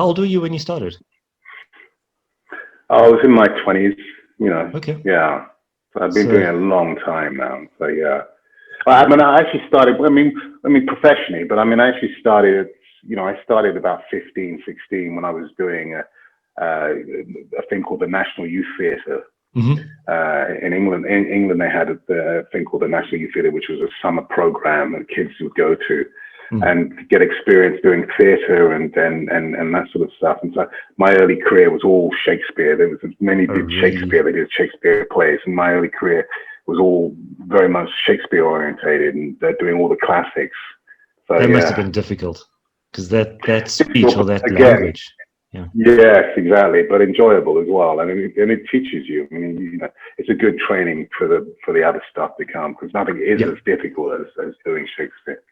How old were you when you started? I was in my 20s, you know. Okay. Yeah. So I've been doing it a long time now. So yeah. I mean, I actually started, I mean, professionally, but I mean, I actually started, you know, I started about 15, 16 when I was doing a thing called the National Youth Theatre. In England. In England, they had a thing called the National Youth Theatre, which was a summer program that kids would go to and get experience doing theatre and that sort of stuff. And so my early career was all Shakespeare. There was many did Shakespeare. They did Shakespeare plays, and my early career was all very much Shakespeare orientated, and they're doing all the classics. So that must have been difficult because that speech or that language. Yeah. Yes, exactly, but enjoyable as well, and it teaches you. I mean, you know, it's a good training for the other stuff to come, because nothing is as difficult as doing Shakespeare.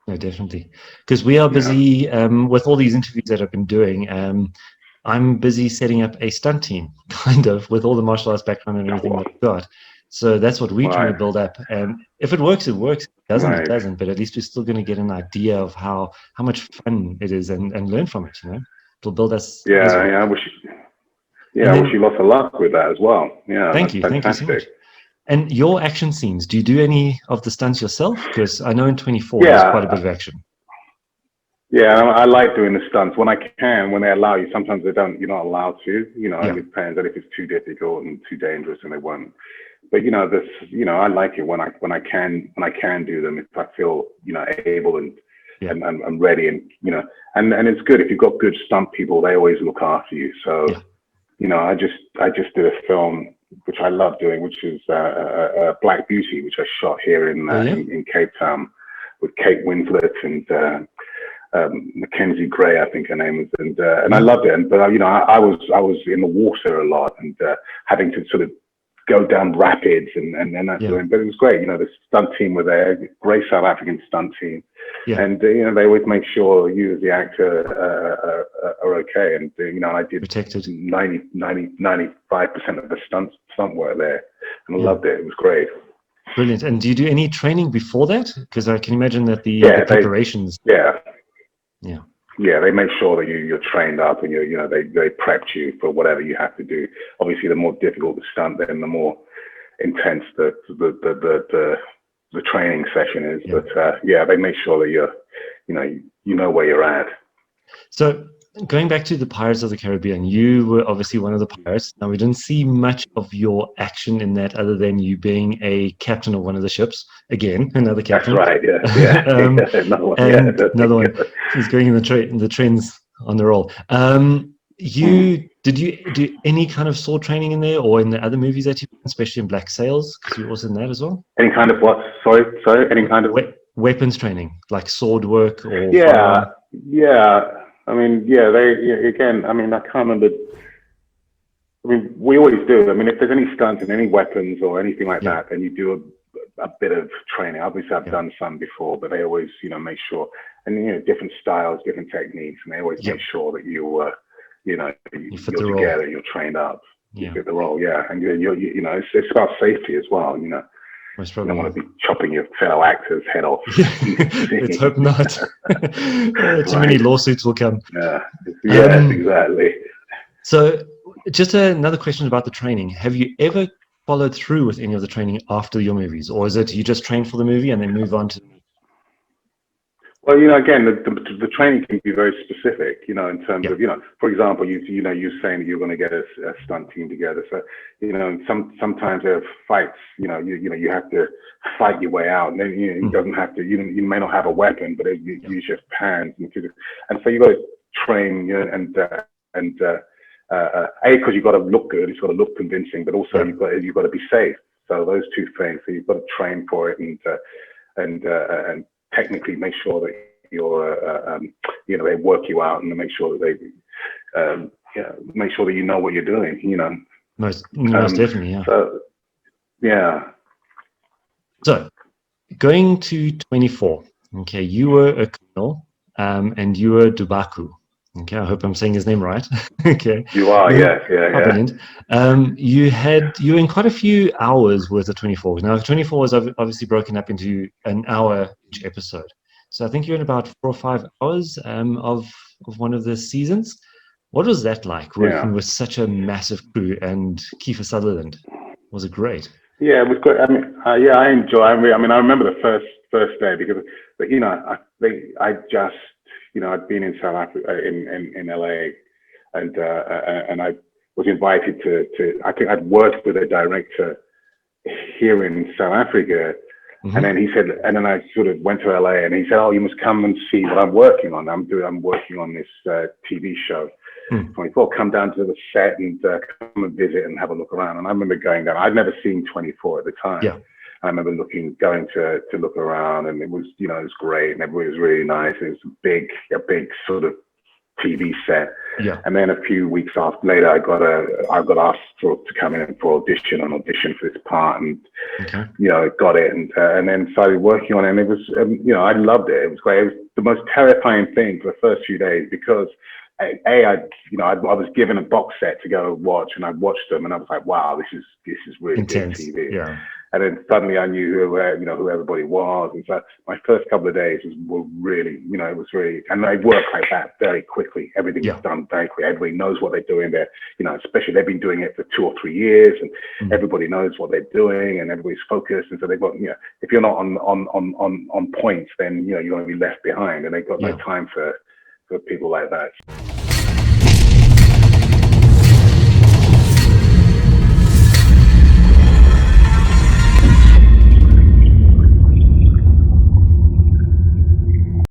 No, definitely, because we are busy with all these interviews that I've been doing. I'm busy setting up a stunt team, kind of, with all the martial arts background and everything that we've got. So that's what we're trying to build up. And if it works, it works. If it doesn't, it doesn't. But at least we're still going to get an idea of how much fun it is and learn from it. You know, it'll build us. I wish you lots of luck with that as well. Yeah, thank you so much. And your action scenes, do you do any of the stunts yourself? Because I know in 24 there's quite a bit of action. Yeah, I like doing the stunts when I can, when they allow you. Sometimes you're not allowed to. You know, it depends. And if it's too difficult and too dangerous, and they won't. But you know, I like it when I can do them, if I feel, you know, able and I'm ready, and you know, and it's good if you've got good stunt people. They always look after you. So you know, I just did a film which I love doing, which is Black Beauty, which I shot here in Cape Town with Kate Winslet and Mackenzie Gray, I think her name is, and I loved it. But you know, I was in the water a lot and having to sort of go down rapids and that sort of, but it was great. You know, the stunt team were there, great South African stunt team, and you know, they always make sure you as the actor are okay. And you know, I did protected 95% of the stunt work there, and I loved it. It was great. Brilliant. And do you do any training before that? Because I can imagine that the preparations. Yeah, they make sure that you're trained up, and you know, they prepped you for whatever you have to do. Obviously, the more difficult the stunt, then the more intense the training session is. But they make sure that you know where you're at. So going back to the Pirates of the Caribbean, you were obviously one of the pirates. Now, we didn't see much of your action in that, other than you being a captain of one of the ships. Again, another captain. That's right. Yeah. Another one. He's going in the trends on the roll. Did you do any kind of sword training in there, or in the other movies that you've done, especially in Black Sails? Because you're also in that as well. Any kind of what? Sorry. Any kind of weapons training, like sword work or I mean, again, I mean, I can't remember. I mean, we always do. I mean, if there's any stunts and any weapons or anything like that, then you do a bit of training. Obviously, I've done some before, but they always, you know, make sure, and you know, different styles, different techniques, and they always make sure that you're together, you're trained up, you fit the role, and you know, it's about safety as well, you know. You don't want to be chopping your fellow actor's head off. Let's hope not. Too many lawsuits will come. Exactly. So just another question about the training. Have you ever followed through with any of the training after your movies, or is it you just train for the movie and then move on to? Well, you know, again, the training can be very specific, you know, in terms of, you know, for example, you're saying that you're going to get a stunt team together. So, you know, sometimes there are fights, you know, you have to fight your way out, and then, you know, it doesn't have to, you may not have a weapon, but you use your hands. And so you got to train, you know, because you've got to look good, it's got to look convincing, but also you've got to be safe. So those two things, so you've got to train for it and technically make sure that you're, you know, they work you out, and to make sure that they, make sure that you know what you're doing, you know. Most definitely, yeah. So, yeah. So, going to 24, okay, you were a colonel, and you were Dubaku. Okay, I hope I'm saying his name right. Okay. You are, yeah. Brilliant. You were in quite a few hours worth of 24. Now, 24 was obviously broken up into an hour each episode. So I think you're in about 4 or 5 hours of of one of the seasons. What was that like, working with such a massive crew and Kiefer Sutherland? Was it great? Yeah, it was great. I mean, yeah, I enjoy. I remember the first day because, but you know, I just, you know, I'd been in South Africa, in LA, and I was invited to. I think I'd worked with a director here in South Africa. Mm-hmm. And then he said, and then I sort of went to LA, and he said, "Oh, you must come and see what I'm working on. I'm working on this TV show, 24. Come down to the set and come and visit and have a look around." And I remember going down. I'd never seen 24 at the time. Yeah. I remember going to look around, and it was, you know, it was great, and everybody was really nice. It was a big sort of TV set. Yeah. And then a few weeks later, I got asked to come in for audition for this part, and you know, got it, and then started working on it. And it was, you know, I loved it. It was great. It was the most terrifying thing for the first few days because I was given a box set to go watch, and I watched them, and I was like, wow, this is really intense. Good TV. Yeah. And then suddenly I knew who everybody was. And so my first couple of days were really, you know, it was really, and they work like that very quickly. Everything is done very quickly. Everybody knows what they're doing there. You know, especially they've been doing it for 2 or 3 years, and everybody knows what they're doing, and everybody's focused. And so they've got, you know, if you're not on points, then, you know, you're going to be left behind. And they've got no time for people like that.